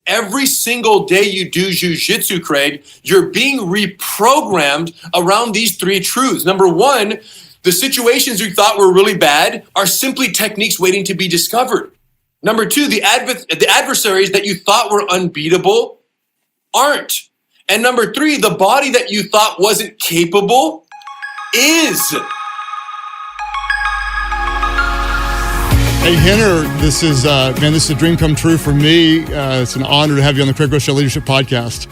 every single day you do jiu-jitsu, Craig, you're being reprogrammed around these three truths. Number one, the situations you thought were really bad are simply techniques waiting to be discovered. Number two, the adversaries that you thought were unbeatable aren't. And number three, the body that you thought wasn't capable is. Hey, Rener, this is a dream come true for me. It's an honor to have you on the Craig Groeschel Leadership Podcast.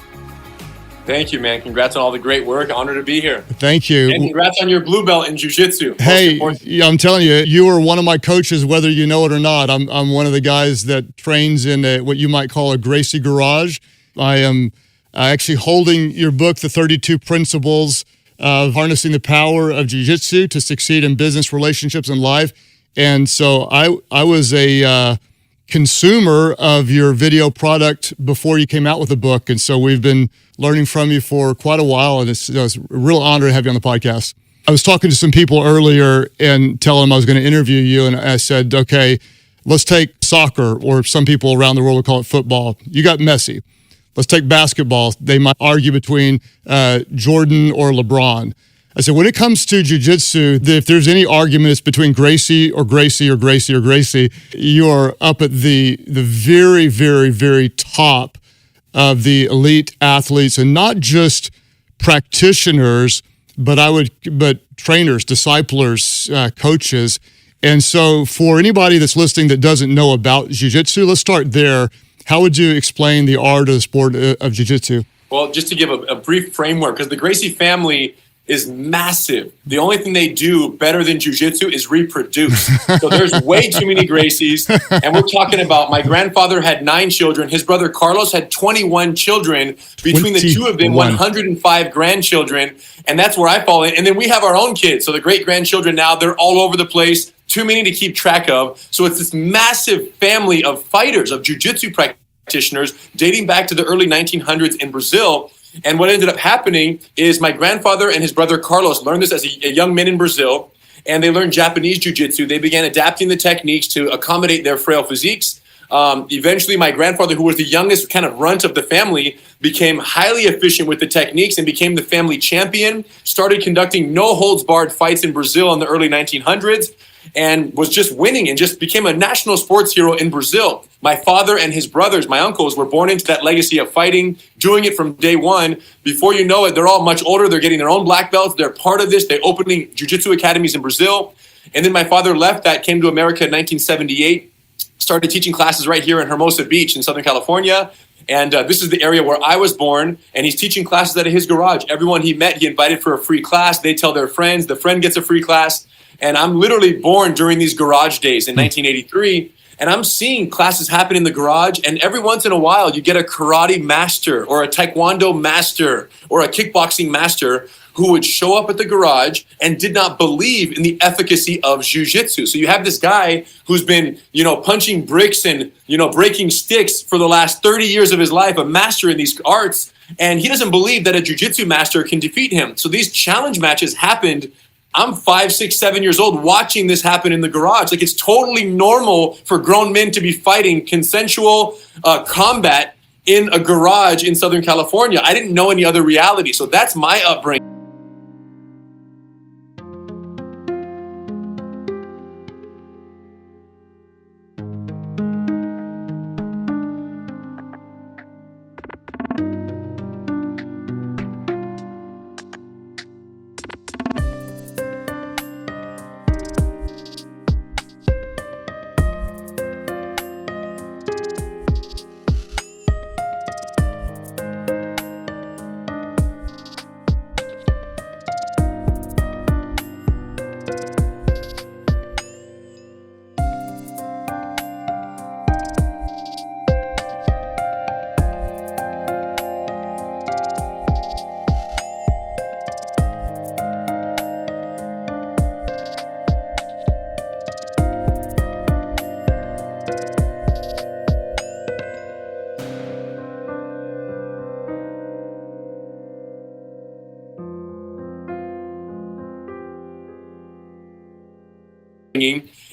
Thank you, man. Congrats on all the great work. Honor to be here. Thank you. And congrats on your blue belt in jiu-jitsu. Hey, I'm telling you, you are one of my coaches, whether you know it or not. I'm one of the guys that trains in what you might call a Gracie garage. I am actually holding your book, The 32 Principles of Harnessing the Power of Jiu-Jitsu to Succeed in Business, Relationships, and Life. And so I was a consumer of your video product before you came out with the book. And so we've been learning from you for quite a while. And it's a real honor to have you on the podcast. I was talking to some people earlier and telling them I was going to interview you. And I said, okay, let's take soccer, or some people around the world would call it football. You got Messi. Let's take basketball. They might argue between Jordan or LeBron. I said, when it comes to jiu-jitsu, if there's any argument, it's between Gracie or Gracie or Gracie or Gracie. You are up at the very, very, very top of the elite athletes, and not just practitioners, but trainers, disciplers, coaches. And so for anybody that's listening that doesn't know about jiu-jitsu, let's start there. How would you explain the art of the sport of jiu-jitsu? Well, just to give a brief framework, because the Gracie family is massive. The only thing they do better than jiu-jitsu is reproduce. So there's way too many Gracies. And we're talking about, my grandfather had 9 children. His brother Carlos had 21 children. Between the two of them, 105 grandchildren. And that's where I fall in. And then we have our own kids. So the great-grandchildren now, they're all over the place. Too many to keep track of. So it's this massive family of fighters, of jiu-jitsu practitioners, dating back to the early 1900s in Brazil. And what ended up happening is my grandfather and his brother Carlos learned this as a young men in Brazil, and they learned Japanese jiu-jitsu. They began adapting the techniques to accommodate their frail physiques. Eventually, my grandfather, who was the youngest kind of runt of the family, became highly efficient with the techniques and became the family champion, started conducting no-holds-barred fights in Brazil in the early 1900s, and was just winning and just became a national sports hero in Brazil. My father and his brothers, my uncles, were born into that legacy of fighting, doing it from day one. Before you know it, they're all much older. They're getting their own black belts. They're part of this. They're opening jiu-jitsu academies in Brazil. And then my father left that, came to America in 1978, started teaching classes right here in Hermosa Beach in Southern California. And this is the area where I was born, and he's teaching classes out of his garage. Everyone he met, he invited for a free class. They tell their friends. The friend gets a free class. And I'm literally born during these garage days in 1983. And I'm seeing classes happen in the garage. And every once in a while, you get a karate master or a taekwondo master or a kickboxing master who would show up at the garage and did not believe in the efficacy of jiu-jitsu. So you have this guy who's been, punching bricks and, breaking sticks for the last 30 years of his life, a master in these arts. And he doesn't believe that a jiu-jitsu master can defeat him. So these challenge matches happened. I'm 5, 6, 7 years old watching this happen in the garage. Like, it's totally normal for grown men to be fighting consensual combat in a garage in Southern California. I didn't know any other reality. So that's my upbringing.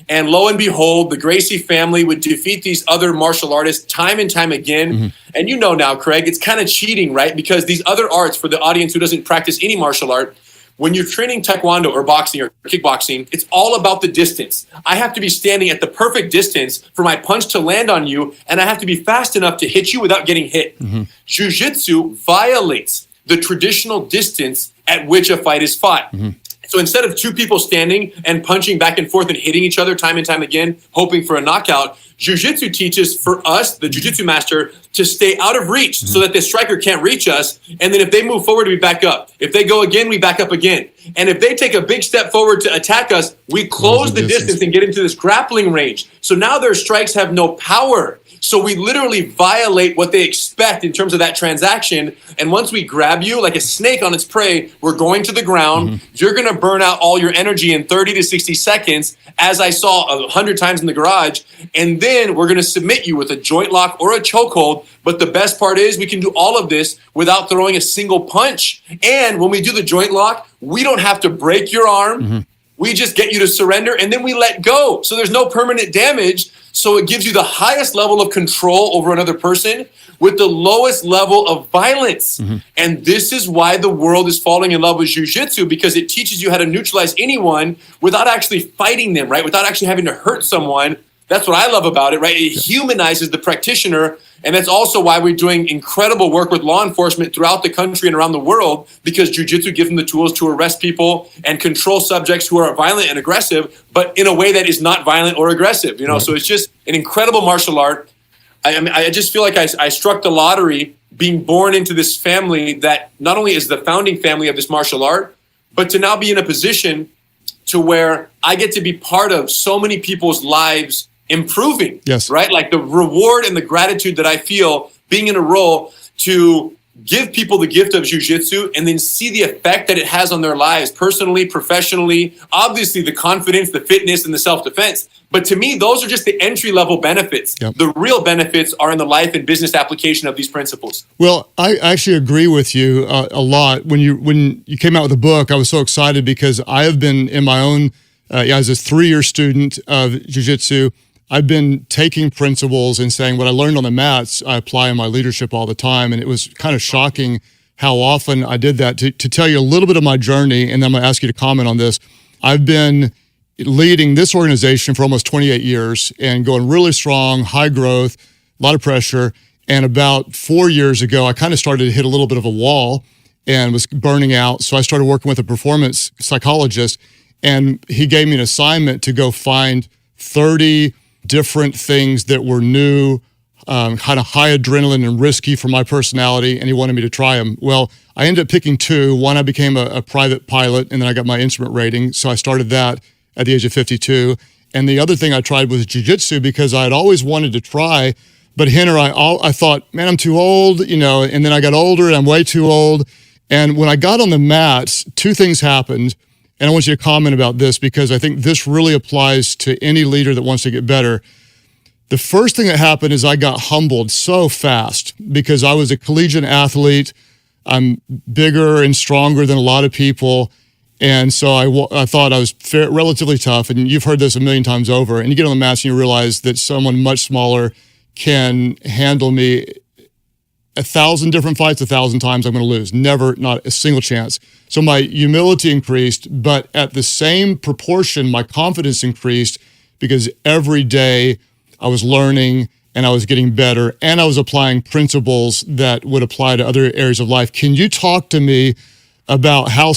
And lo and behold, the Gracie family would defeat these other martial artists time and time again. Mm-hmm. And you know now, Craig, it's kind of cheating, right? Because these other arts, for the audience who doesn't practice any martial art, when you're training taekwondo or boxing or kickboxing, it's all about the distance. I have to be standing at the perfect distance for my punch to land on you, and I have to be fast enough to hit you without getting hit. Mm-hmm. Jiu-jitsu violates the traditional distance at which a fight is fought. Mm-hmm. So instead of two people standing and punching back and forth and hitting each other time and time again, hoping for a knockout, Jiu-Jitsu teaches for us, the Jiu-Jitsu master, to stay out of reach so that the striker can't reach us. And then if they move forward, we back up. If they go again, we back up again. And if they take a big step forward to attack us, we close the distance and get into this grappling range. So now their strikes have no power. So we literally violate what they expect in terms of that transaction. And once we grab you like a snake on its prey, we're going to the ground. Mm-hmm. You're going to burn out all your energy in 30 to 60 seconds, as I saw 100 times in the garage. And then we're going to submit you with a joint lock or a chokehold. But the best part is we can do all of this without throwing a single punch. And when we do the joint lock, we don't have to break your arm. Mm-hmm. We just get you to surrender, and then we let go. So there's no permanent damage. So it gives you the highest level of control over another person with the lowest level of violence. Mm-hmm. And this is why the world is falling in love with Jiu-Jitsu, because it teaches you how to neutralize anyone without actually fighting them, right? Without actually having to hurt someone. That's what I love about it, right? It humanizes the practitioner. And that's also why we're doing incredible work with law enforcement throughout the country and around the world, because Jiu-Jitsu gives them the tools to arrest people and control subjects who are violent and aggressive, but in a way that is not violent or aggressive, you know? Right. So it's just an incredible martial art. I just feel like I struck the lottery being born into this family that not only is the founding family of this martial art, but to now be in a position to where I get to be part of so many people's lives improving, yes, right? Like the reward and the gratitude that I feel being in a role to give people the gift of Jiu-Jitsu and then see the effect that it has on their lives, personally, professionally, obviously the confidence, the fitness, and the self-defense. But to me, those are just the entry-level benefits. Yep. The real benefits are in the life and business application of these principles. Well, I actually agree with you a lot. When you came out with the book, I was so excited because I have been in my own, as a 3-year student of Jiu-Jitsu, I've been taking principles and saying what I learned on the mats, I apply in my leadership all the time. And it was kind of shocking how often I did that. To tell you a little bit of my journey, and then I'm going to ask you to comment on this. I've been leading this organization for almost 28 years and going really strong, high growth, a lot of pressure. And about 4 years ago, I kind of started to hit a little bit of a wall and was burning out. So I started working with a performance psychologist, and he gave me an assignment to go find 30 different things that were new, kind of high adrenaline and risky for my personality, and he wanted me to try them. Well, I ended up picking 2. One, I became a private pilot, and then I got my instrument rating, so I started that at the age of 52. And the other thing I tried was Jiu-Jitsu, because I had always wanted to try, but Rener, I thought, man, I'm too old, and then I got older, and I'm way too old. And when I got on the mats, 2 things happened. And I want you to comment about this, because I think this really applies to any leader that wants to get better. The first thing that happened is I got humbled so fast because I was a collegiate athlete. I'm bigger and stronger than a lot of people. And so I thought I was relatively tough. And you've heard this a million times over. And you get on the mats and you realize that someone much smaller can handle me 1,000 different fights, 1,000 times I'm going to lose. Never, not a single chance. So my humility increased, but at the same proportion, my confidence increased, because every day I was learning and I was getting better, and I was applying principles that would apply to other areas of life. Can you talk to me about how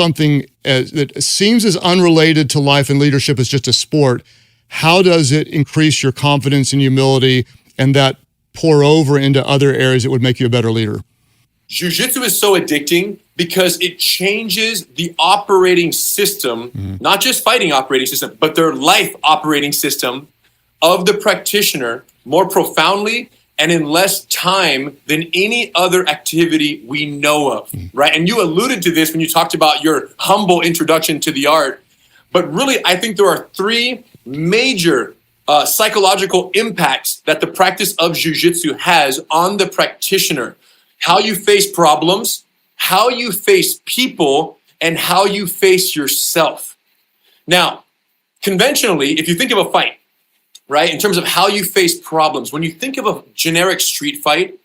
something that seems as unrelated to life and leadership as just a sport, how does it increase your confidence and humility and that pour over into other areas that would make you a better leader? Jiu-jitsu is so addicting because it changes the operating system, not just fighting operating system, but their life operating system of the practitioner more profoundly and in less time than any other activity we know of, right? And you alluded to this when you talked about your humble introduction to the art. But really, I think there are three major psychological impacts that the practice of jiu-jitsu has on the practitioner. How you face problems, how you face people, and how you face yourself. Now, conventionally, if you think of a fight, right, in terms of how you face problems, when you think of a generic street fight,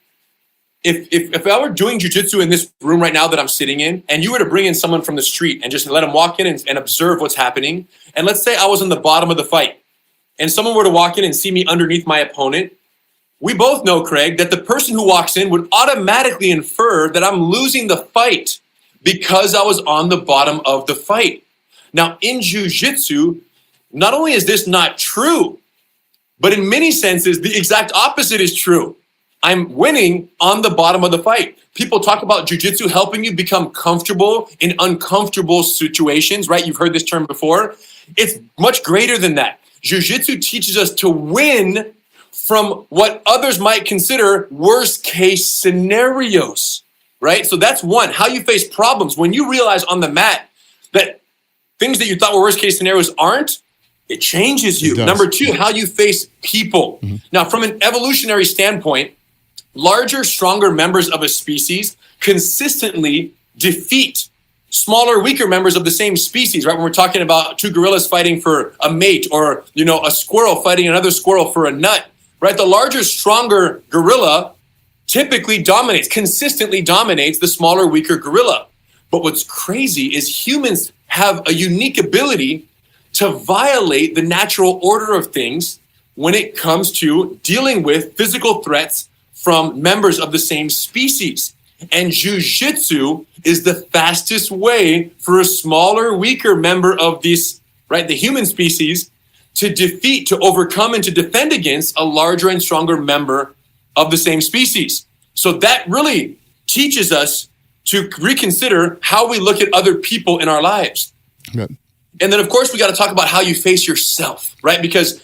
if I were doing jiu-jitsu in this room right now that I'm sitting in, and you were to bring in someone from the street and just let them walk in and observe what's happening, and let's say I was in the bottom of the fight, and someone were to walk in and see me underneath my opponent, we both know, Craig, that the person who walks in would automatically infer that I'm losing the fight because I was on the bottom of the fight. Now, in jiu-jitsu, not only is this not true, but in many senses, the exact opposite is true. I'm winning on the bottom of the fight. People talk about jiu-jitsu helping you become comfortable in uncomfortable situations, right? You've heard this term before. It's much greater than that. Jiu-jitsu teaches us to win from what others might consider worst case scenarios, right? So that's one, how you face problems. When you realize on the mat that things that you thought were worst case scenarios aren't, it changes you. Number two, how you face people. Now, from an evolutionary standpoint, larger, stronger members of a species consistently defeat smaller, weaker members of the same species, right? When we're talking about two gorillas fighting for a mate, or, a squirrel fighting another squirrel for a nut, right? The larger, stronger gorilla typically consistently dominates the smaller, weaker gorilla. But what's crazy is humans have a unique ability to violate the natural order of things when it comes to dealing with physical threats from members of the same species. And jiu-jitsu is the fastest way for a smaller, weaker member of this, right, the human species, to defeat, to overcome, and to defend against a larger and stronger member of the same species. So that really teaches us to reconsider how we look at other people in our lives. Good. And then, of course, we got to talk about how you face yourself, right? Because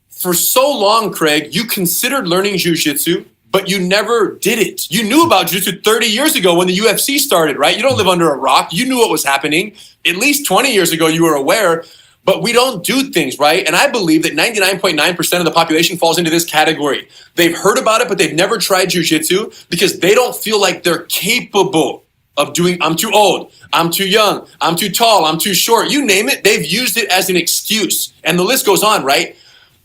for so long, Craig, you considered learning jiu-jitsu, but you never did it. You knew about jiu-jitsu 30 years ago when the UFC started, right? You don't live under a rock. You knew what was happening. At least 20 years ago, you were aware, but we don't do things, right? And I believe that 99.9% of the population falls into this category. They've heard about it, but they've never tried jiu-jitsu because they don't feel like they're capable of doing, I'm too old, I'm too young, I'm too tall, I'm too short, you name it, they've used it as an excuse. And the list goes on, right?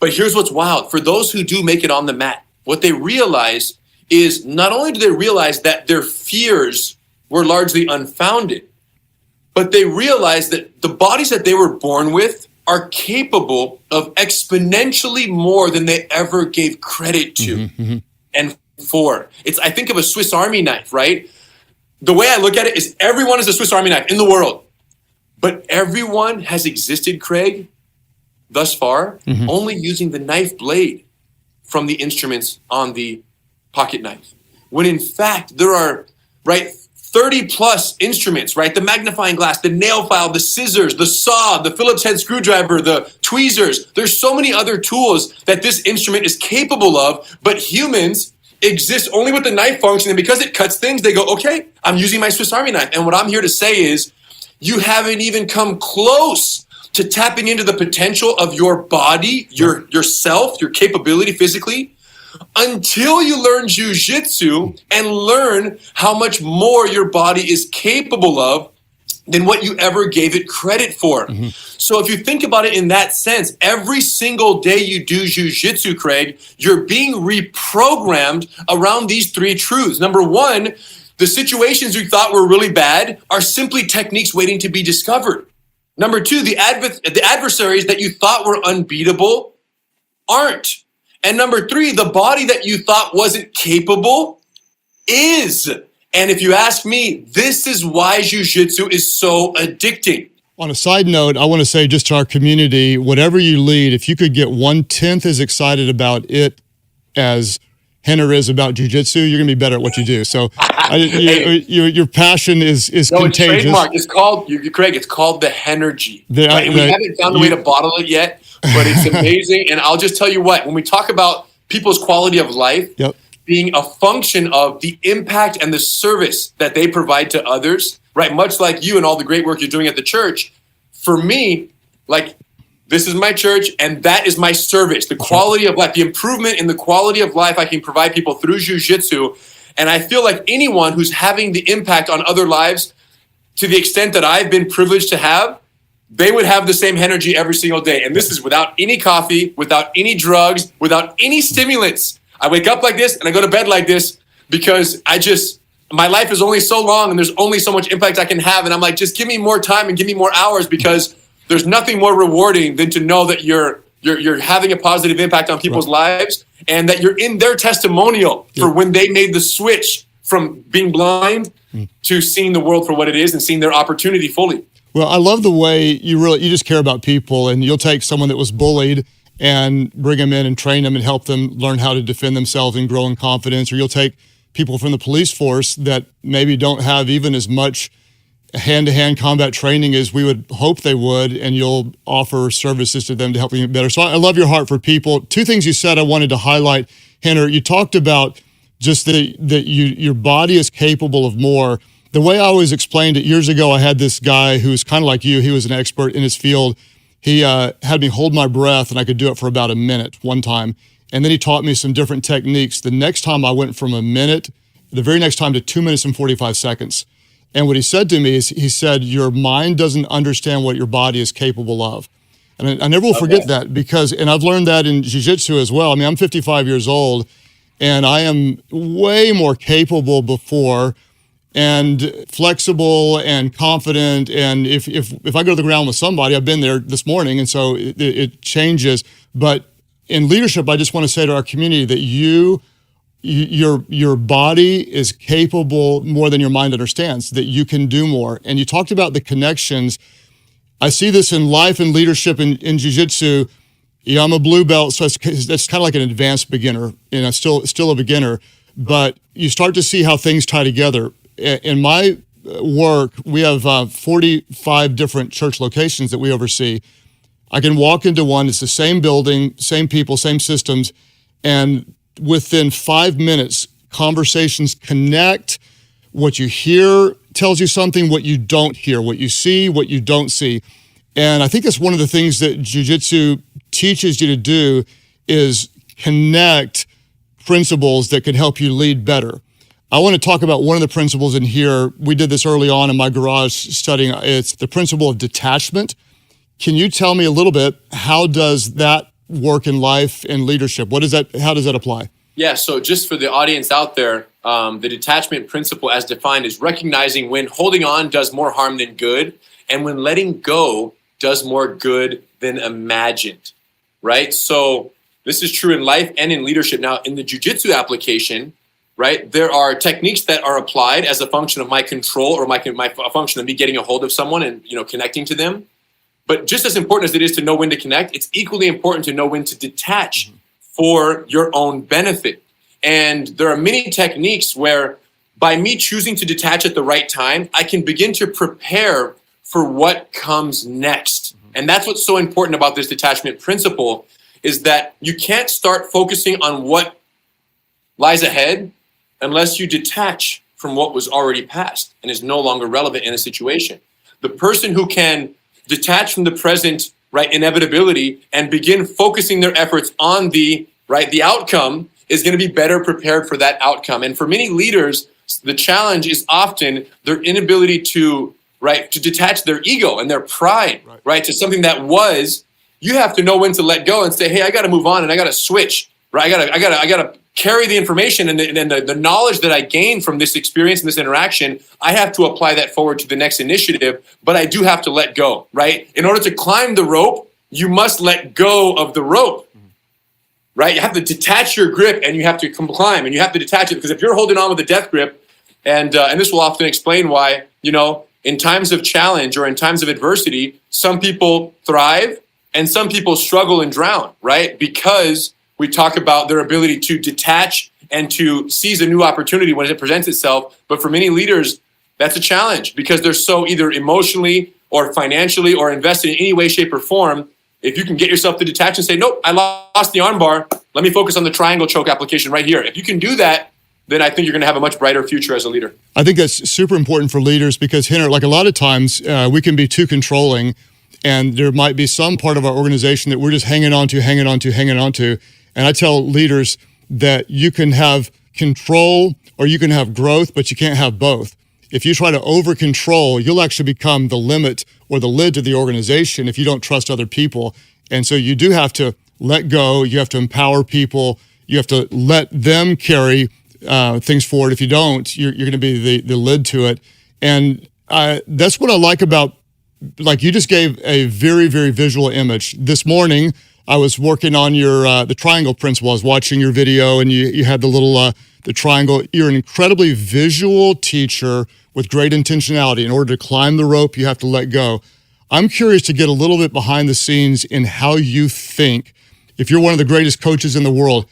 But here's what's wild. For those who do make it on the mat, what they realize is not only do they realize that their fears were largely unfounded, but they realize that the bodies that they were born with are capable of exponentially more than they ever gave credit to and for. I think of a Swiss Army knife, right? The way I look at it is everyone is a Swiss Army knife in the world, but everyone has existed, Craig, thus far, only using the knife blade from the instruments on the pocket knife. When in fact, there are, right, 30 plus instruments, right? The magnifying glass, the nail file, the scissors, the saw, the Phillips head screwdriver, the tweezers. There's so many other tools that this instrument is capable of, but humans exist only with the knife function. And because it cuts things, they go, okay, I'm using my Swiss Army knife. And what I'm here to say is you haven't even come close to tapping into the potential of your body, yourself, your capability physically, until you learn jiu-jitsu and learn how much more your body is capable of than what you ever gave it credit for. So if you think about it in that sense, every single day you do jiu-jitsu, Craig, you're being reprogrammed around these three truths. Number one, the situations you thought were really bad are simply techniques waiting to be discovered. Number two, the adversaries that you thought were unbeatable aren't. And number three, the body that you thought wasn't capable is. And if you ask me, this is why jiu-jitsu is so addicting. On a side note, I want to say just to our community, whatever you lead, if you could get 1/10 as excited about it as Rener is about jiu-jitsu, you're going to be better at what you do. So your passion is contagious. It's trademark. It's called, Craig, it's called the Henergy. Right? And we haven't found a way to bottle it yet, but it's amazing. And I'll just tell you what, when we talk about people's quality of life, being a function of the impact and the service that they provide to others, right? Much like you and all the great work you're doing at the church. For me, like, this is my church, and that is my service. The quality of life, the improvement in the quality of life I can provide people through jiu-jitsu. And I feel like anyone who's having the impact on other lives to the extent that I've been privileged to have, they would have the same energy every single day. And this is without any coffee, without any drugs, without any stimulants. I wake up like this and I go to bed like this because my life is only so long and there's only so much impact I can have. And I'm like, just give me more time and give me more hours, because there's nothing more rewarding than to know that you're having a positive impact on people's lives, and that you're in their testimonial for when they made the switch from being blind to seeing the world for what it is and seeing their opportunity fully. Well, I love the way you just care about people, and you'll take someone that was bullied and bring them in and train them and help them learn how to defend themselves and grow in confidence. Or you'll take people from the police force that maybe don't have even as much hand-to-hand combat training as we would hope they would, and you'll offer services to them to help them get better. So I love your heart for people. Two things you said I wanted to highlight, Rener. You talked about just that your body is capable of more. The way I always explained it, years ago, I had this guy who was kind of like you. He was an expert in his field. He had me hold my breath, and I could do it for about a minute one time. And then he taught me some different techniques. The next time I went from a minute, the very next time, to 2 minutes and 45 seconds. And what he said to me is, he said, your mind doesn't understand what your body is capable of. And I never will forget that, and I've learned that in jiu-jitsu as well. I mean, I'm 55 years old, and I am way more capable before, and flexible and confident. And if I go to the ground with somebody, I've been there this morning, and so it changes. But in leadership, I just want to say to our community that your body is capable more than your mind understands, that you can do more. And you talked about the connections. I see this in life and leadership in jiu-jitsu. Yeah, I'm a blue belt, so that's kind of like an advanced beginner, still a beginner. But you start to see how things tie together. In my work, we have 45 different church locations that we oversee. I can walk into one, it's the same building, same people, same systems, and within 5 minutes, conversations connect. What you hear tells you something, what you don't hear, what you see, what you don't see. And I think that's one of the things that jiu-jitsu teaches you to do, is connect principles that could help you lead better. I want to talk about one of the principles in here. We did this early on in my garage studying. It's the principle of detachment. Can you tell me a little bit, how does that work in life and leadership? How does that apply? Yeah, so just for the audience out there, the detachment principle as defined is recognizing when holding on does more harm than good, and when letting go does more good than imagined, right? So this is true in life and in leadership. Now, in the jiu-jitsu application, right, there are techniques that are applied as a function of my control, or a function of me getting a hold of someone and connecting to them. But just as important as it is to know when to connect, it's equally important to know when to detach for your own benefit. And there are many techniques where, by me choosing to detach at the right time, I can begin to prepare for what comes next. And that's what's so important about this detachment principle, is that you can't start focusing on what lies ahead unless you detach from what was already past and is no longer relevant in a situation. The person who can detach from the present, right, inevitability, and begin focusing their efforts on the outcome, is going to be better prepared for that outcome. And for many leaders, the challenge is often their inability to detach their ego and their pride, right, to something that was. You have to know when to let go and say, hey, I got to move on and I got to switch, right? I got to carry the information and the knowledge that I gained from this experience and this interaction. I have to apply that forward to the next initiative, but I do have to let go, right? In order to climb the rope, you must let go of the rope, right? You have to detach your grip and you have to climb and you have to detach it, because if you're holding on with a death grip, And this will often explain why, in times of challenge or in times of adversity, some people thrive and some people struggle and drown, right? Because we talk about their ability to detach and to seize a new opportunity when it presents itself. But for many leaders, that's a challenge because they're so either emotionally or financially or invested in any way, shape, or form. If you can get yourself to detach and say, nope, I lost the arm bar. Let me focus on the triangle choke application right here. If you can do that, then I think you're going to have a much brighter future as a leader. I think that's super important for leaders because, Rener, like a lot of times we can be too controlling, and there might be some part of our organization that we're just hanging on to. And I tell leaders that you can have control or you can have growth, but you can't have both. If you try to over-control, you'll actually become the limit or the lid to the organization if you don't trust other people. And so you do have to let go. You have to empower people. You have to let them carry things forward. If you don't, you're going to be the lid to it. And that's what I like about, like you just gave a very, very visual image. This morning, I was working on your the triangle principle. I was watching your video, and you had the little the triangle. You're an incredibly visual teacher with great intentionality. In order to climb the rope, you have to let go. I'm curious to get a little bit behind the scenes in how you think. If you're one of the greatest coaches in the world,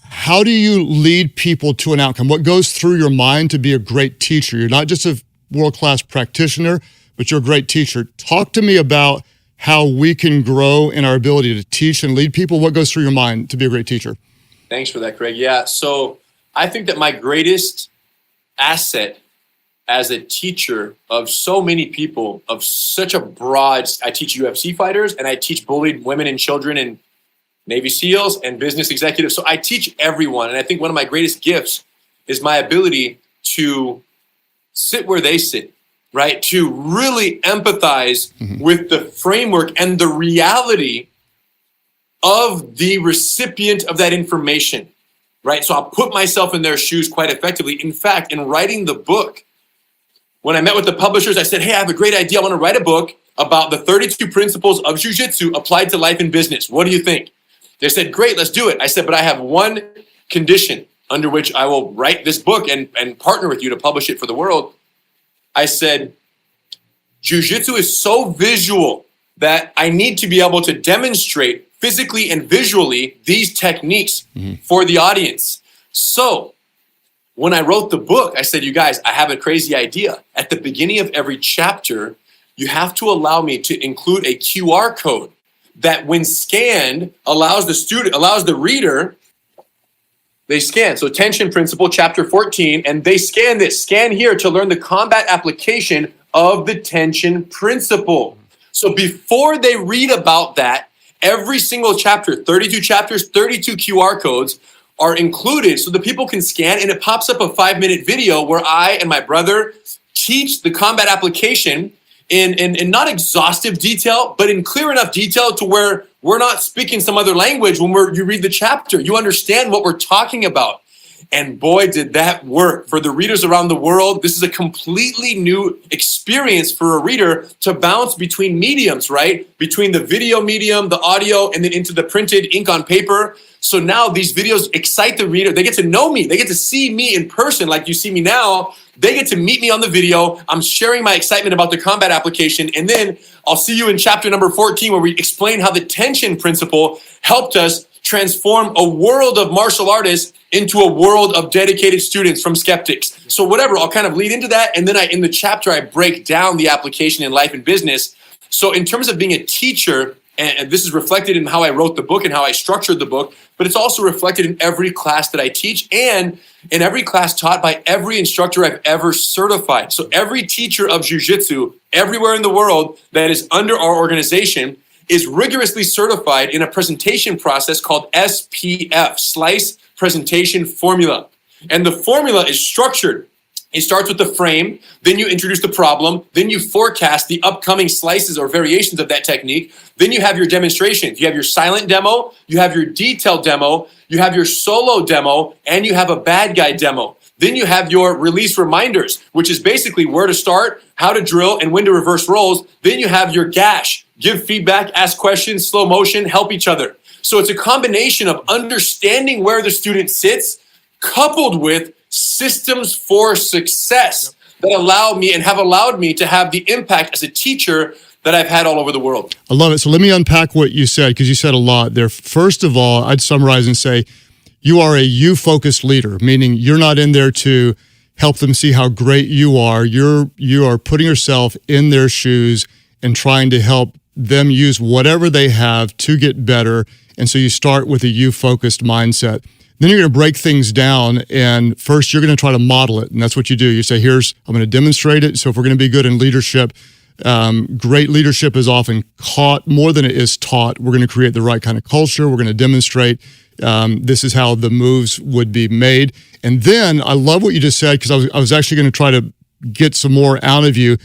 how do you lead people to an outcome? What goes through your mind to be a great teacher? You're not just a world-class practitioner, but you're a great teacher. Talk to me about how we can grow in our ability to teach and lead people. What goes through your mind to be a great teacher? Thanks for that, Craig. Yeah, so I think that my greatest asset as a teacher of so many people, of such a broad, I teach UFC fighters and I teach bullied women and children and Navy SEALs and business executives. So I teach everyone. And I think one of my greatest gifts is my ability to sit where they sit, right? To really empathize with the framework and the reality of the recipient of that information, right? So I'll put myself in their shoes quite effectively. In fact, in writing the book, when I met with the publishers, I said, hey, I have a great idea. I want to write a book about the 32 principles of jiu-jitsu applied to life and business. What do you think? They said, great, let's do it. I said, but I have one condition under which I will write this book and partner with you to publish it for the world. I said, jiu-jitsu is so visual that I need to be able to demonstrate physically and visually these techniques for the audience. So when I wrote the book, I said, you guys, I have a crazy idea. At the beginning of every chapter, you have to allow me to include a QR code that when scanned allows the reader, they scan. So tension principle, chapter 14, and they scan this, scan here to learn the combat application of the tension principle. So before they read about that, every single chapter, 32 chapters, 32 QR codes are included so the people can scan, and it pops up a 5-minute video where I and my brother teach the combat application in not exhaustive detail, but in clear enough detail to where we're not speaking some other language when you read the chapter. You understand what we're talking about. And boy, did that work. For the readers around the world, this is a completely new experience for a reader to bounce between mediums, right? Between the video medium, the audio, and then into the printed ink on paper. So now these videos excite the reader. They get to know me. They get to see me in person like you see me now. They get to meet me on the video. I'm sharing my excitement about the combat application. And then I'll see you in chapter number 14 where we explain how the tension principle helped us transform a world of martial artists into a world of dedicated students from skeptics. So whatever, I'll kind of lead into that. And then in the chapter, I break down the application in life and business. So in terms of being a teacher, and this is reflected in how I wrote the book and how I structured the book, but it's also reflected in every class that I teach and in every class taught by every instructor I've ever certified. So every teacher of jiu-jitsu everywhere in the world that is under our organization is rigorously certified in a presentation process called SPF, Slice Presentation Formula. And the formula is structured. It starts with the frame, then you introduce the problem, then you forecast the upcoming slices or variations of that technique, then you have your demonstrations. You have your silent demo, you have your detailed demo, you have your solo demo, and you have a bad guy demo. Then you have your release reminders, which is basically where to start, how to drill, and when to reverse rolls. Then you have your gash, give feedback, ask questions, slow motion, help each other. So it's a combination of understanding where the student sits, coupled with systems for success that allow me and have allowed me to have the impact as a teacher that I've had all over the world. I love it. So let me unpack what you said, because you said a lot there. First of all, I'd summarize and say, you are a you-focused leader, meaning you're not in there to help them see how great you are. You are putting yourself in their shoes and trying to help them use whatever they have to get better. And so you start with a you-focused mindset. Then you're going to break things down, and first you're going to try to model it. And that's what you do. You say, I'm going to demonstrate it. So if we're going to be good in leadership, great leadership is often caught more than it is taught. We're going to create the right kind of culture. We're going to demonstrate this is how the moves would be made. And then I love what you just said, because I was actually going to try to get some more out of you.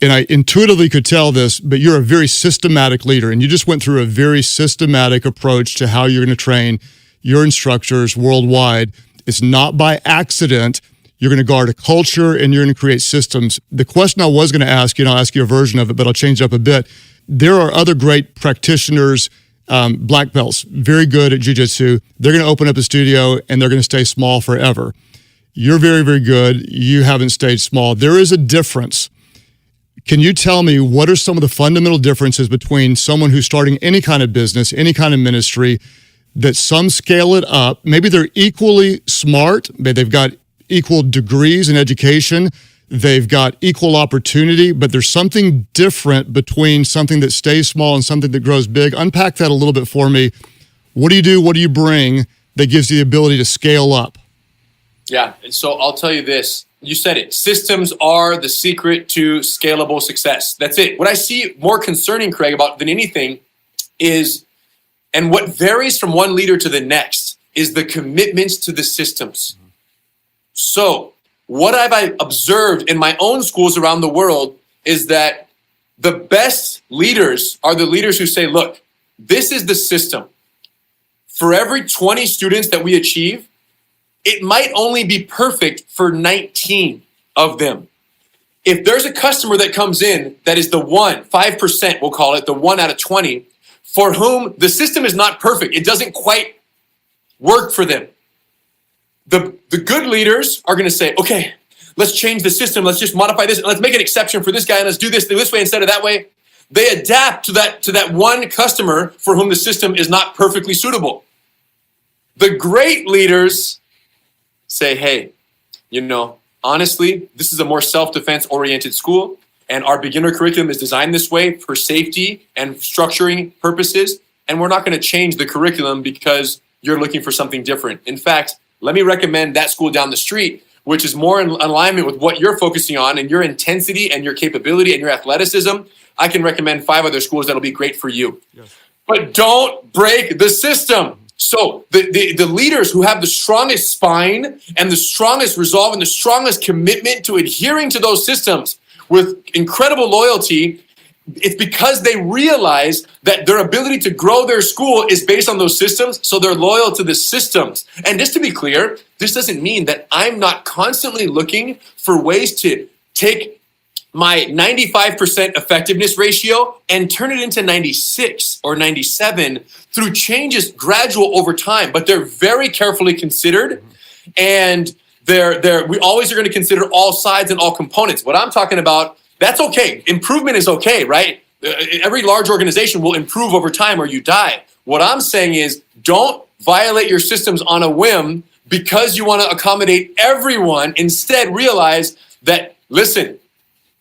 And I intuitively could tell this, but you're a very systematic leader. And you just went through a very systematic approach to how you're going to train your instructors worldwide. It's not by accident. You're going to guard a culture and you're going to create systems. The question I was going to ask you, and I'll ask you a version of it, but I'll change it up a bit. There are other great practitioners, black belts, very good at jiu-jitsu. They're going to open up a studio and they're going to stay small forever. You're very, very good. You haven't stayed small. There is a difference. Can you tell me what are some of the fundamental differences between someone who's starting any kind of business, any kind of ministry, that some scale it up? Maybe they're equally smart, but they've got equal degrees in education, they've got equal opportunity, but there's something different between something that stays small and something that grows big. Unpack that a little bit for me. What do you do? What do you bring that gives you the ability to scale up? Yeah, and so I'll tell you this. You said it. Systems are the secret to scalable success. That's it. What I see more concerning, Craig, about than anything is, and what varies from one leader to the next, is the commitments to the systems. So what I've observed in my own schools around the world is that the best leaders are the leaders who say, look, this is the system. For every 20 students that we achieve, it might only be perfect for 19 of them. If there's a customer that comes in that is the 5%, we'll call it, the 1 out of 20, for whom the system is not perfect, it doesn't quite work for them. The good leaders are going to say, okay, let's change the system. Let's just modify this. And let's make an exception for this guy. And let's do this way instead of that way. They adapt to that one customer for whom the system is not perfectly suitable. The great leaders say, hey, honestly, this is a more self-defense oriented school. And our beginner curriculum is designed this way for safety and structuring purposes. And we're not going to change the curriculum because you're looking for something different. In fact, let me recommend that school down the street, which is more in alignment with what you're focusing on and your intensity and your capability and your athleticism. I can recommend 5 other schools that'll be great for you. Yes. But don't break the system. So the leaders who have the strongest spine and the strongest resolve and the strongest commitment to adhering to those systems with incredible loyalty, it's because they realize that their ability to grow their school is based on those systems, so they're loyal to the systems. And just to be clear, this doesn't mean that I'm not constantly looking for ways to take my 95% effectiveness ratio and turn it into 96 or 97 through changes gradual over time, but they're very carefully considered, and we always are going to consider all sides and all components. What I'm talking about, that's okay. Improvement is okay, right? Every large organization will improve over time or you die. What I'm saying is, don't violate your systems on a whim because you want to accommodate everyone. Instead, realize that, listen,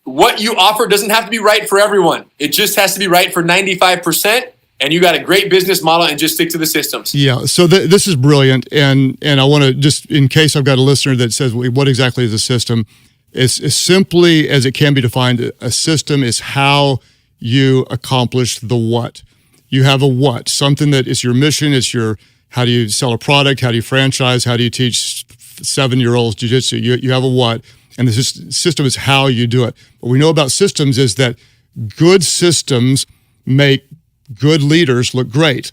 what you offer doesn't have to be right for everyone. It just has to be right for 95%. And you got a great business model, and just stick to the systems. Yeah, so this is brilliant. And I want to, just in case I've got a listener that says, well, what exactly is a system? It's as simply as it can be defined. A system is how you accomplish the what. You have a what, something that is your mission. It's how do you sell a product? How do you franchise? How do you teach 7-year-olds jiu-jitsu? You have a what, and the system is how you do it. What we know about systems is that good systems make good leaders look great.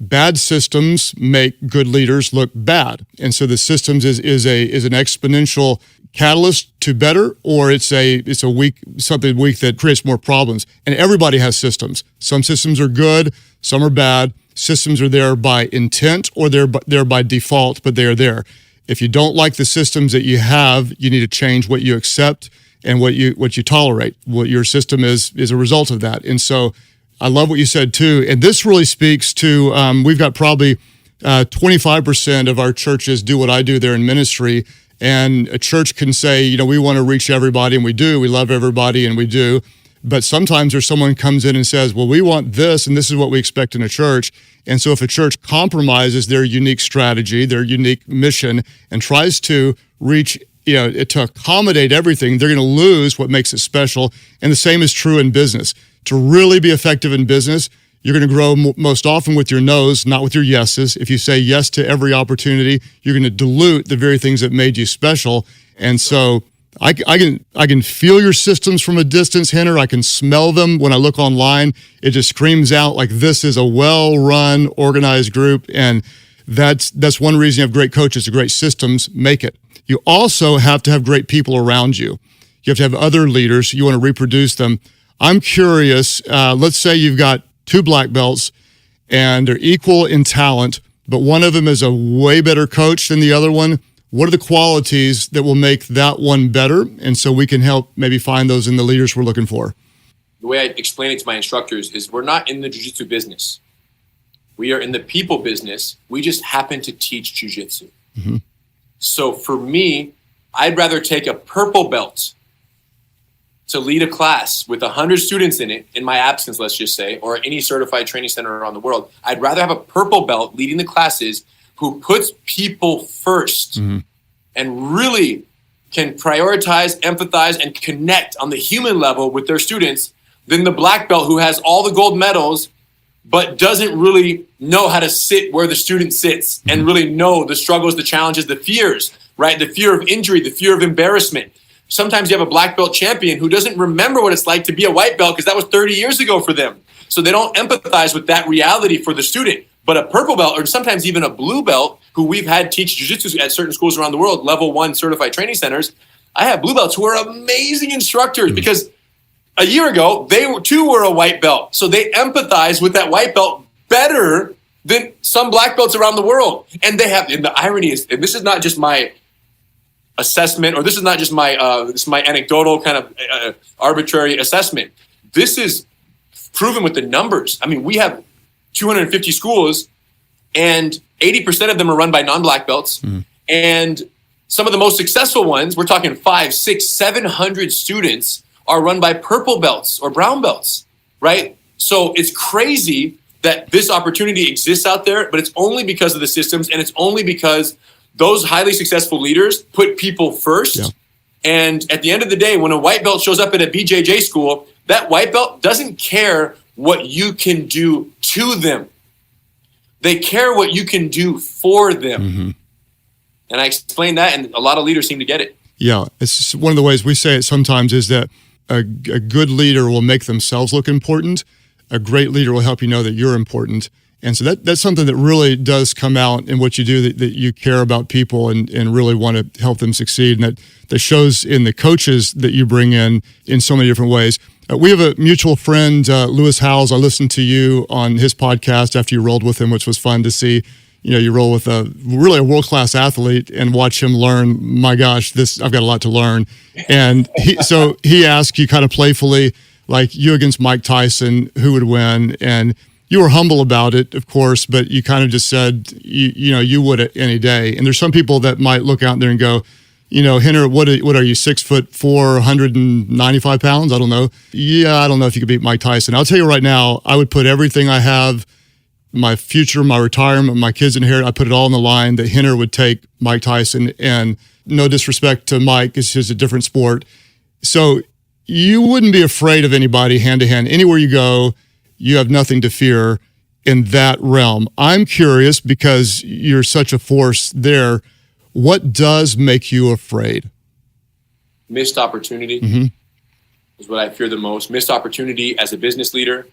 Bad systems make good leaders look bad. And so the systems is an exponential catalyst to better, or it's something weak that creates more problems. And everybody has systems. Some systems are good, some are bad. Systems are there by intent or they're there by default, but they are there. If you don't like the systems that you have, you need to change what you accept and what you tolerate. What your system is a result of that. And so I love what you said too. And this really speaks to, we've got probably 25% of our churches do what I do there in ministry. And a church can say, we want to reach everybody, and we do. We love everybody, and we do. But sometimes there's someone who comes in and says, well, we want this, and this is what we expect in a church. And so if a church compromises their unique strategy, their unique mission, and tries to reach, to accommodate everything, they're going to lose what makes it special. And the same is true in business. To really be effective in business, you're going to grow most often with your no's, not with your yeses. If you say yes to every opportunity, you're going to dilute the very things that made you special. And so I can feel your systems from a distance, Rener. I can smell them when I look online. It just screams out like this is a well-run, organized group. And that's one reason you have great coaches. The great systems make it. You also have to have great people around you. You have to have other leaders. You want to reproduce them. I'm curious, let's say you've got 2 black belts and they're equal in talent, but one of them is a way better coach than the other one. What are the qualities that will make that one better? And so we can help maybe find those in the leaders we're looking for. The way I explain it to my instructors is we're not in the jiu-jitsu business. We are in the people business. We just happen to teach jiu-jitsu. Mm-hmm. So for me, I'd rather take a purple belt to lead a class with 100 students in it, in my absence, let's just say, or any certified training center around the world. I'd rather have a purple belt leading the classes who puts people first and really can prioritize, empathize, and connect on the human level with their students than the black belt who has all the gold medals but doesn't really know how to sit where the student sits and really know the struggles, the challenges, the fears, right? The fear of injury, the fear of embarrassment. Sometimes you have a black belt champion who doesn't remember what it's like to be a white belt because that was 30 years ago for them. So they don't empathize with that reality for the student. But a purple belt, or sometimes even a blue belt, who we've had teach jiu-jitsu at certain schools around the world, level 1 certified training centers, I have blue belts who are amazing instructors because a year ago, they were a white belt. So they empathize with that white belt better than some black belts around the world. And they have, and the irony is, and this is not just my assessment, or this is not just my anecdotal kind of arbitrary assessment. This is proven with the numbers. I mean, we have 250 schools and 80% of them are run by non-black belts. And some of the most successful ones, we're talking 500, 600, 700 students, are run by purple belts or brown belts, right? So it's crazy that this opportunity exists out there, but it's only because of the systems, and it's only because those highly successful leaders put people first. Yeah. And at the end of the day, when a white belt shows up at a BJJ school, that white belt doesn't care what you can do to them. They care what you can do for them. And I explained that, and a lot of leaders seem to get it. Yeah, it's one of the ways we say it sometimes is that a good leader will make themselves look important. A great leader will help you know that you're important. And so that's something that really does come out in what you do, that you care about people and really want to help them succeed. And that shows in the coaches that you bring in so many different ways. We have a mutual friend, Lewis Howes. I listened to you on his podcast after you rolled with him, which was fun to see. You roll with a world-class athlete and watch him learn. My gosh, I've got a lot to learn. And he asked you kind of playfully, like, you against Mike Tyson, who would win? And you were humble about it, of course, but you kind of just said, you would any day. And there's some people that might look out there and go, Rener, what are you, 6'4", 195 pounds? I don't know. Yeah, I don't know if you could beat Mike Tyson. I'll tell you right now, I would put everything I have, my future, my retirement, my kids inherit, I put it all on the line that Rener would take Mike Tyson. And no disrespect to Mike, it's just a different sport. So you wouldn't be afraid of anybody hand to hand. Anywhere you go, you have nothing to fear in that realm. I'm curious, because you're such a force there, what does make you afraid? Missed opportunity is what I fear the most. Missed opportunity as a business leader,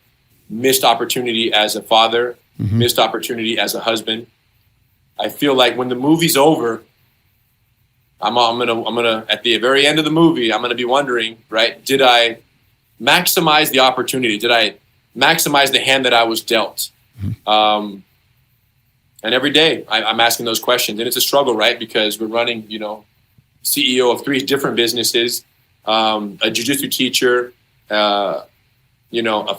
missed opportunity as a father, missed opportunity as a husband. I feel like when the movie's over, I'm gonna at the very end of the movie, I'm gonna be wondering, right? Did I maximize the opportunity? Did I maximize the hand that I was dealt? And every day I'm asking those questions, and it's a struggle, right? Because we're running, CEO of 3 different businesses, a jiu-jitsu teacher, a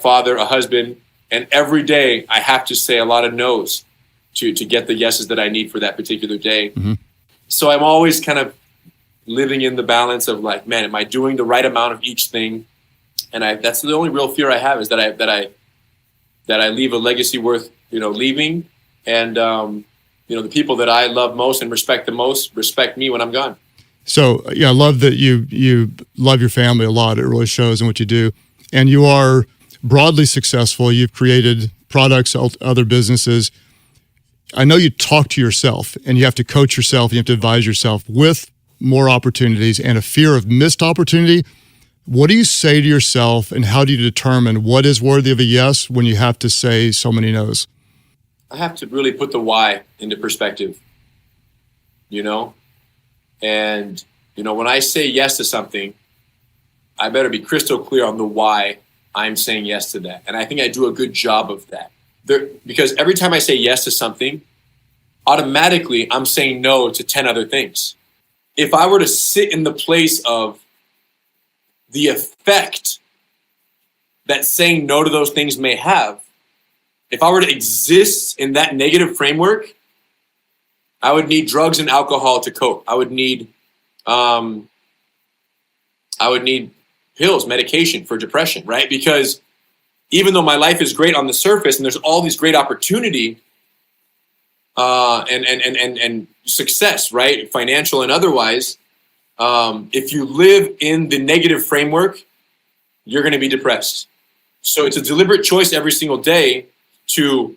father, a husband, and every day I have to say a lot of no's to get the yeses that I need for that particular day. Mm-hmm. So I'm always kind of living in the balance of like, man, am I doing the right amount of each thing? And that's the only real fear I have, is that I leave a legacy worth, leaving. And, the people that I love most and respect the most respect me when I'm gone. So, yeah, I love that you love your family a lot. It really shows in what you do. And you are broadly successful. You've created products, other businesses. I know you talk to yourself, and you have to coach yourself, you have to advise yourself with more opportunities and a fear of missed opportunity. What do you say to yourself, and how do you determine what is worthy of a yes when you have to say so many no's? I have to really put the why into perspective, And, when I say yes to something, I better be crystal clear on the why I'm saying yes to that. And I think I do a good job of that. Because every time I say yes to something, automatically I'm saying no to 10 other things. If I were to sit in the place of the effect that saying no to those things may have, if I were to exist in that negative framework, I would need drugs and alcohol to cope. I would need pills, medication for depression, right? Because even though my life is great on the surface and there's all these great opportunity and success, right? Financial and otherwise, if you live in the negative framework, you're going to be depressed. So it's a deliberate choice every single day to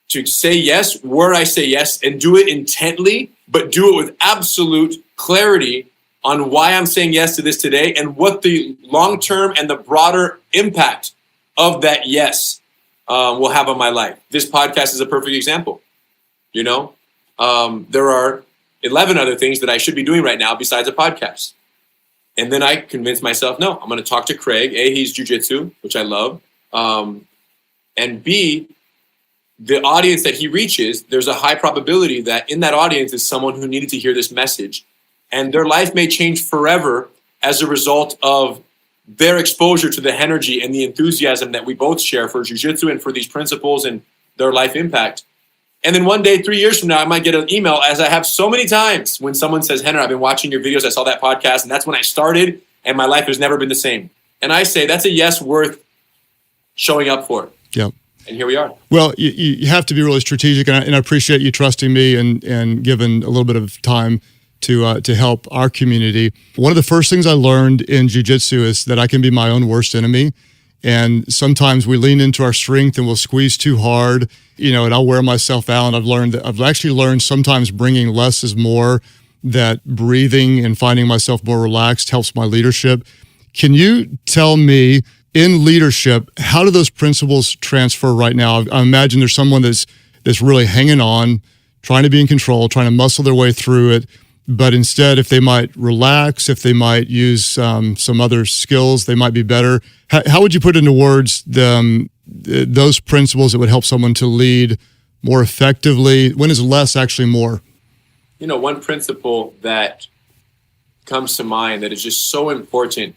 say yes where I say yes, and do it intently, but do it with absolute clarity on why I'm saying yes to this today and what the long-term and the broader impact of that yes will have on my life. This podcast is a perfect example. There are 11 other things that I should be doing right now besides a podcast. And then I convince myself, no, I'm going to talk to Craig. A, he's jiu-jitsu, which I love. And B, the audience that he reaches, there's a high probability that in that audience is someone who needed to hear this message. And their life may change forever as a result of their exposure to the energy and the enthusiasm that we both share for jiu-jitsu and for these principles and their life impact. And then one day, 3 years from now, I might get an email, as I have so many times, when someone says, Rener, I've been watching your videos, I saw that podcast, and that's when I started, and my life has never been the same. And I say, that's a yes worth showing up for. Yep. And here we are. Well, you have to be really strategic, and I appreciate you trusting me and giving a little bit of time to help our community. One of the first things I learned in jiu-jitsu is that I can be my own worst enemy. And sometimes we lean into our strength and we'll squeeze too hard, and I'll wear myself out. And I've actually learned sometimes bringing less is more, that breathing and finding myself more relaxed helps my leadership. Can you tell me, in leadership, how do those principles transfer right now? I imagine there's someone that's really hanging on, trying to be in control, trying to muscle their way through it. But instead, if they might relax, if they might use some other skills, they might be better. How would you put into words those principles that would help someone to lead more effectively? When is less actually more? One principle that comes to mind that is just so important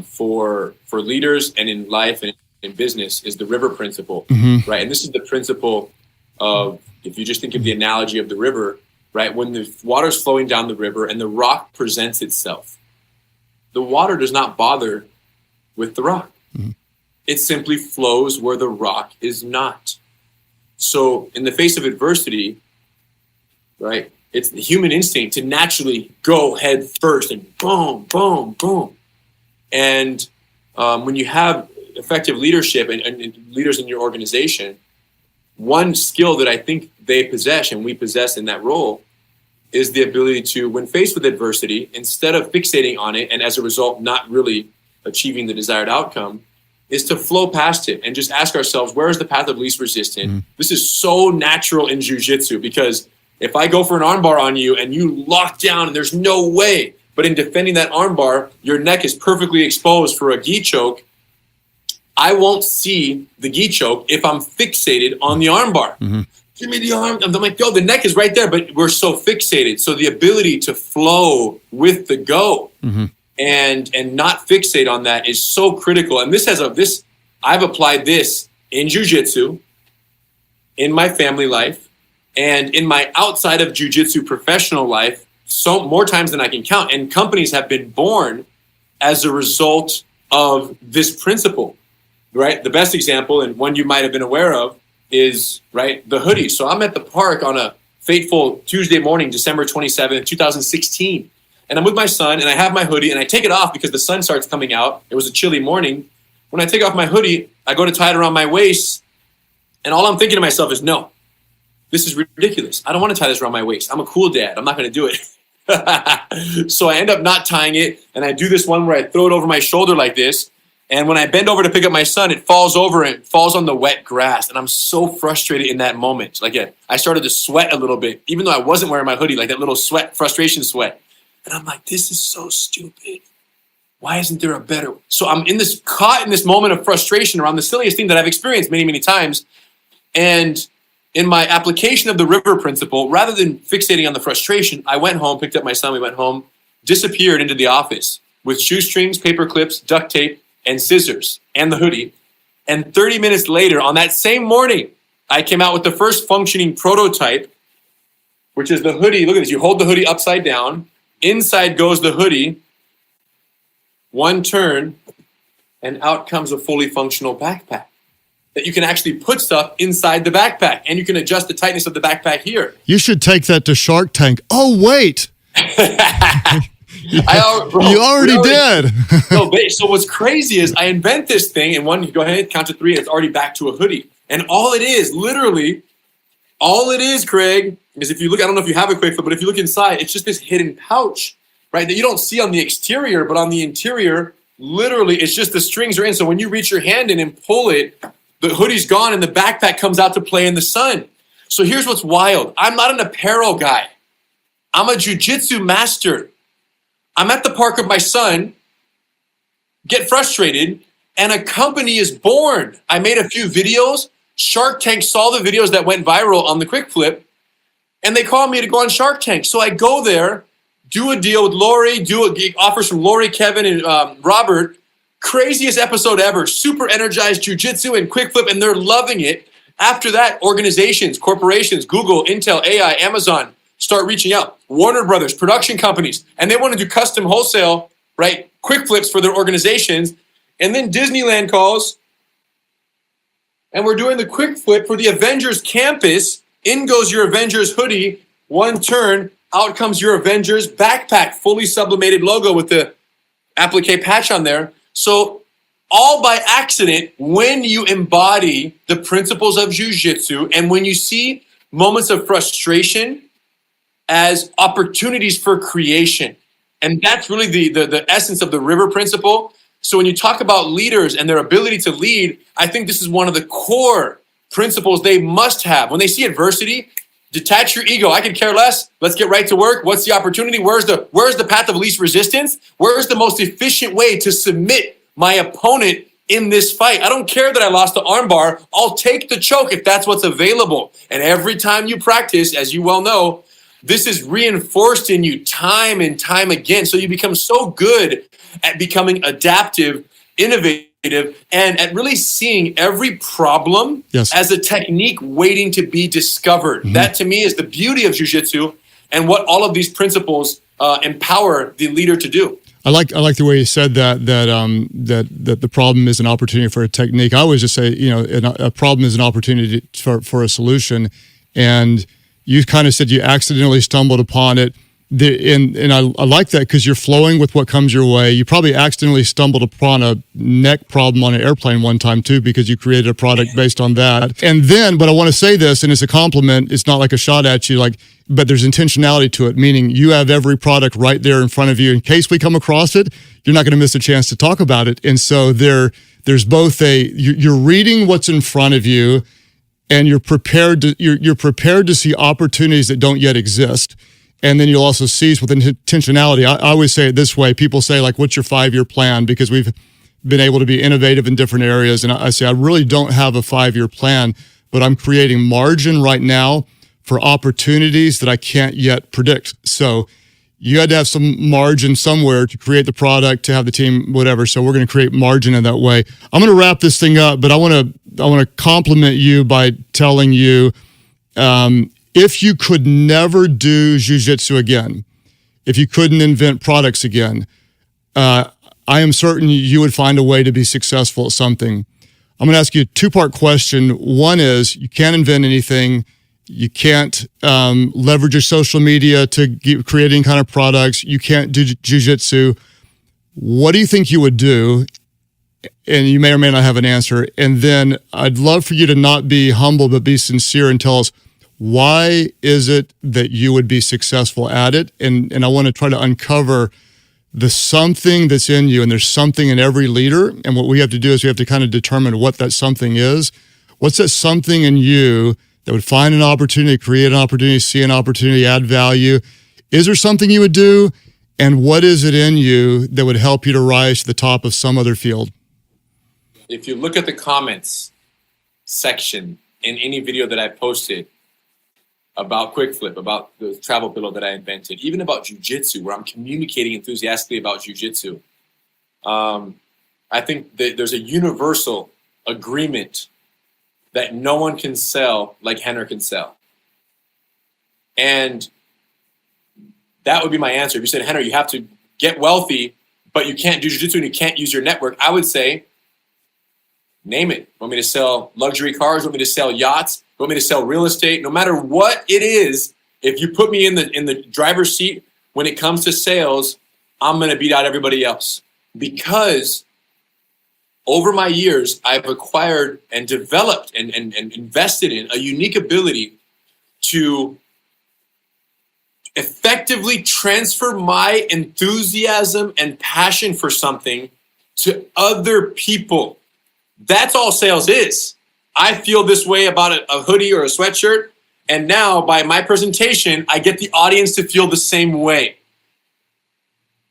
for leaders and in life and in business is the river principle, mm-hmm. right? And this is the principle of, if you just think of the analogy of the river, right? When the water's flowing down the river and the rock presents itself, the water does not bother with the rock. Mm-hmm. It simply flows where the rock is not. So in the face of adversity, right, it's the human instinct to naturally go head first and boom, boom, boom. And when you have effective leadership and leaders in your organization, one skill that I think they possess and we possess in that role is the ability to, when faced with adversity, instead of fixating on it and as a result not really achieving the desired outcome, is to flow past it and just ask ourselves, where is the path of least resistance? Mm-hmm. This is so natural in jiu-jitsu, because if I go for an armbar on you and you lock down and there's no way, but in defending that armbar, your neck is perfectly exposed for a gi choke, I won't see the gi choke if I'm fixated on the armbar. Mm-hmm. Give me the arm. I'm like, yo, the neck is right there, but we're so fixated. So the ability to flow with the go and not fixate on that is so critical. And I've applied this in jiu-jitsu, in my family life, and in my outside of jiu-jitsu professional life, so more times than I can count. And companies have been born as a result of this principle, right? The best example, and one you might have been aware of, is, right, the hoodie. So I'm at the park on a fateful Tuesday morning, December 27th, 2016. And I'm with my son, and I have my hoodie, and I take it off because the sun starts coming out. It was a chilly morning. When I take off my hoodie, I go to tie it around my waist, and all I'm thinking to myself is, no, this is ridiculous. I don't want to tie this around my waist. I'm a cool dad. I'm not going to do it. So I end up not tying it, and I do this one where I throw it over my shoulder like this. And when I bend over to pick up my son, it falls over and falls on the wet grass. And I'm so frustrated in that moment. Like, I started to sweat a little bit, even though I wasn't wearing my hoodie, like that little sweat, frustration sweat. And I'm like, this is so stupid. Why isn't there a better way? So I'm caught in this moment of frustration around the silliest thing that I've experienced many, many times. And in my application of the river principle, rather than fixating on the frustration, I went home, picked up my son, we went home, disappeared into the office with shoestrings, paper clips, duct tape, and scissors, and the hoodie. And 30 minutes later, on that same morning, I came out with the first functioning prototype, which is the hoodie. Look at this. You hold the hoodie upside down. Inside goes the hoodie. One turn, and out comes a fully functional backpack that you can actually put stuff inside the backpack, and you can adjust the tightness of the backpack here. You should take that to Shark Tank. Oh, wait. You already did. So what's crazy is I invent this thing, and one, you go ahead, count to 3, and it's already back to a hoodie. And all it is, Craig, is if you look, I don't know if you have a quick flip, but if you look inside, it's just this hidden pouch, right, that you don't see on the exterior, but on the interior, literally, it's just the strings are in. So when you reach your hand in and pull it, the hoodie's gone and the backpack comes out to play in the sun. So here's what's wild. I'm not an apparel guy. I'm a jiu-jitsu master. I'm at the park with my son, get frustrated, and a company is born. I made a few videos. Shark Tank saw the videos that went viral on the quick flip, and they called me to go on Shark Tank. So I go there, do a deal with Lori, offers from Lori, Kevin, and Robert. Craziest episode ever. Super energized jiu-jitsu and quick flip, and they're loving it. After that, organizations, corporations, Google, Intel, AI, Amazon, start reaching out. Warner Brothers, production companies, and they want to do custom wholesale, right? Quick flips for their organizations. And then Disneyland calls, and we're doing the quick flip for the Avengers campus. In goes your Avengers hoodie, one turn, out comes your Avengers backpack, fully sublimated logo with the applique patch on there. So all by accident, when you embody the principles of jiu-jitsu, and when you see moments of frustration as opportunities for creation. And that's really the essence of the river principle. So when you talk about leaders and their ability to lead, I think this is one of the core principles they must have. When they see adversity, detach your ego. I could care less. Let's get right to work. What's the opportunity? Where's the path of least resistance? Where's the most efficient way to submit my opponent in this fight? I don't care that I lost the armbar. I'll take the choke if that's what's available. And every time you practice, as you well know, this is reinforced in you time and time again. So you become so good at becoming adaptive, innovative, and at really seeing every problem as a technique waiting to be discovered. Mm-hmm. That to me is the beauty of jiu-jitsu and what all of these principles empower the leader to do. I like the way you said that the problem is an opportunity for a technique. I always just say, a problem is an opportunity for a solution. And you kind of said you accidentally stumbled upon it. And I like that because you're flowing with what comes your way. You probably accidentally stumbled upon a neck problem on an airplane one time too, because you created a product based on that. And then, but I want to say this, and it's a compliment. It's not like a shot at you, but there's intentionality to it, meaning you have every product right there in front of you. In case we come across it, you're not going to miss a chance to talk about it. And so there's both you're reading what's in front of you, and you're prepared to see opportunities that don't yet exist. And then you'll also seize with intentionality. I always say it this way. People say, what's your 5-year plan? Because we've been able to be innovative in different areas. And I say, I really don't have a 5-year plan, but I'm creating margin right now for opportunities that I can't yet predict. So you had to have some margin somewhere to create the product, to have the team, whatever. So we're going to create margin in that way. I'm going to wrap this thing up, but I want to compliment you by telling you, if you could never do jiu-jitsu again, if you couldn't invent products again, I am certain you would find a way to be successful at something. I'm going to ask you a 2-part question. One is, you can't invent anything. You can't leverage your social media to create any kind of products. You can't do jiu-jitsu. What do you think you would do? And you may or may not have an answer. And then I'd love for you to not be humble, but be sincere and tell us, why is it that you would be successful at it? And I want to try to uncover the something that's in you, and there's something in every leader. And what we have to do is we have to kind of determine what that something is. What's that something in you that would find an opportunity, create an opportunity, see an opportunity, add value? Is there something you would do? And what is it in you that would help you to rise to the top of some other field? If you look at the comments section in any video that I posted about Quick Flip, about the travel pillow that I invented, even about jiu-jitsu, where I'm communicating enthusiastically about jiu-jitsu, I think that there's a universal agreement that no one can sell like Rener can sell. And that would be my answer. If you said, Rener, you have to get wealthy, but you can't do jiu-jitsu and you can't use your network, I would say, name it. Want me to sell luxury cars? Want me to sell yachts? Want me to sell real estate? No matter what it is, if you put me in the driver's seat when it comes to sales, I'm going to beat out everybody else. Because over my years, I've acquired and developed and invested in a unique ability to effectively transfer my enthusiasm and passion for something to other people. That's all sales is. I feel this way about a hoodie or a sweatshirt, and now by my presentation, I get the audience to feel the same way.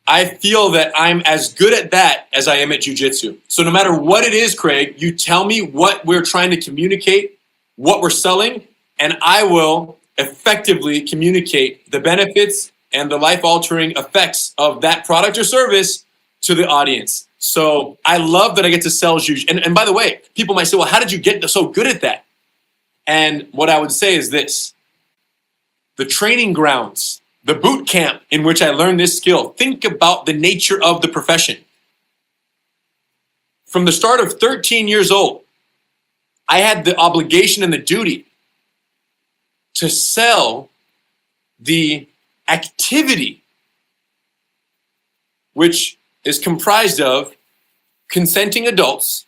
I feel that I'm as good at that as I am at jiu-jitsu. So no matter what it is, Craig, you tell me what we're trying to communicate, what we're selling, and I will effectively communicate the benefits and the life-altering effects of that product or service to the audience. So I love that I get to sell jiu-jitsu. And by the way, people might say, well, how did you get so good at that? And what I would say is this: the training grounds, the boot camp in which I learned this skill, think about the nature of the profession. From the start of 13 years old, I had the obligation and the duty to sell the activity, which is comprised of consenting adults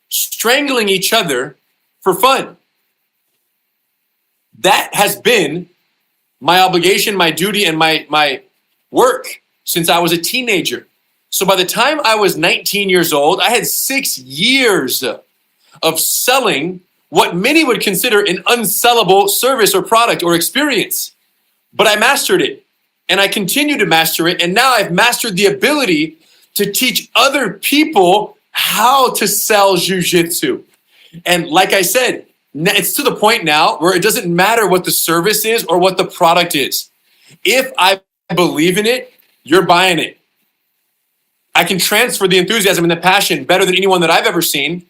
strangling each other for fun. That has been my obligation, my duty, and my work since I was a teenager. So by the time I was 19 years old, I had 6 years of selling what many would consider an unsellable service or product or experience. But I mastered it, and I continue to master it, and now I've mastered the ability to teach other people how to sell jiu-jitsu. And like I said, it's to the point now where it doesn't matter what the service is or what the product is. If I believe in it, you're buying it. I can transfer the enthusiasm and the passion better than anyone that I've ever seen.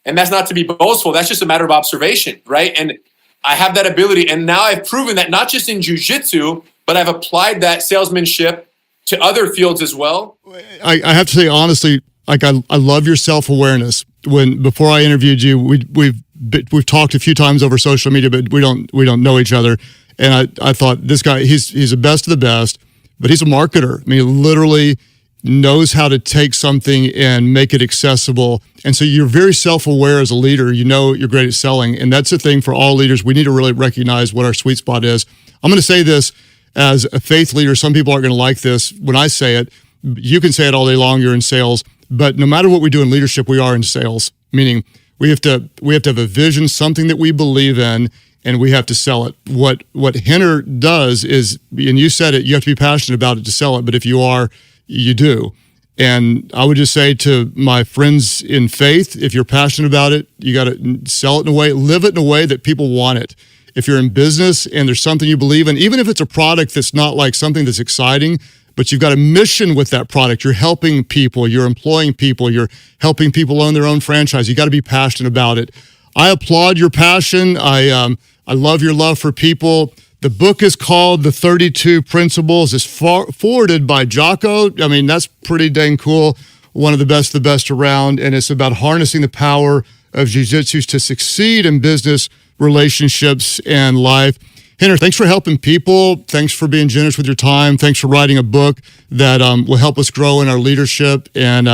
And that's not to be boastful. That's just a matter of observation, right? And I have that ability. And now I've proven that not just in jiu-jitsu, but I've applied that salesmanship to other fields as well. I have to say, honestly, like I love your self-awareness. Before I interviewed you, we've talked a few times over social media, but we don't know each other. And I thought, this guy, he's the best of the best, but he's a marketer. I mean, he literally knows how to take something and make it accessible. And so you're very self-aware as a leader. You know you're great at selling. And that's the thing for all leaders. We need to really recognize what our sweet spot is. I'm going to say this as a faith leader. Some people aren't going to like this when I say it. You can say it all day long. You're in sales. But no matter what we do in leadership, we are in sales, meaning we have to have a vision, something that we believe in, and we have to sell it. What Rener does is, and you said it, you have to be passionate about it to sell it, but if you are, you do. And I would just say to my friends in faith, if you're passionate about it, you got to sell it in a way, live it in a way that people want it. If you're in business and there's something you believe in, even if it's a product that's not like something that's exciting, but you've got a mission with that product, you're helping people, you're employing people, you're helping people own their own franchise, you got to be passionate about it. I applaud your passion. I love your love for people. The book is called The 32 Principles. It's forwarded by Jocko. I mean, that's pretty dang cool. One of the best around. And it's about harnessing the power of jiu-jitsu to succeed in business, relationships, and life. Rener, thanks for helping people. Thanks for being generous with your time. Thanks for writing a book that will help us grow in our leadership. And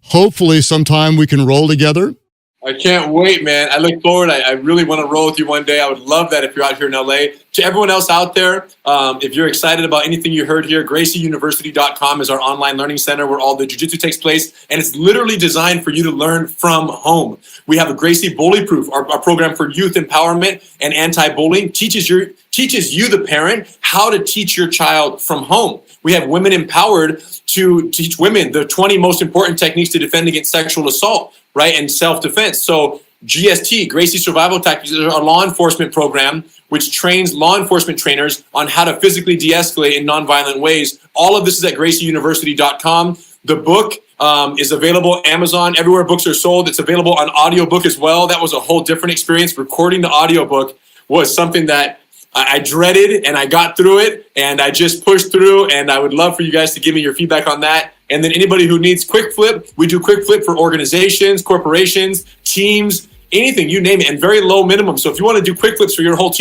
hopefully sometime we can roll together. I can't wait, man. I look forward. I really want to roll with you one day. I would love that if you're out here in LA. To everyone else out there, if you're excited about anything you heard here, GracieUniversity.com is our online learning center where all the jiu-jitsu takes place. And it's literally designed for you to learn from home. We have a Gracie Bully Proof, our program for youth empowerment and anti-bullying, teaches you, the parent, how to teach your child from home. We have Women Empowered to teach women the 20 most important techniques to defend against sexual assault, right, and self-defense. So GST, Gracie Survival Tactics, is our law enforcement program, which trains law enforcement trainers on how to physically de-escalate in nonviolent ways. All of this is at GracieUniversity.com. The book is available Amazon, everywhere books are sold. It's available on audiobook as well. That was a whole different experience. Recording the audiobook was something that I dreaded, and I got through it, and I just pushed through, and I would love for you guys to give me your feedback on that. And then anybody who needs Quick Flip, we do Quick Flip for organizations, corporations, teams, anything, you name it, and very low minimum. So if you want to do Quick Flips for your whole team,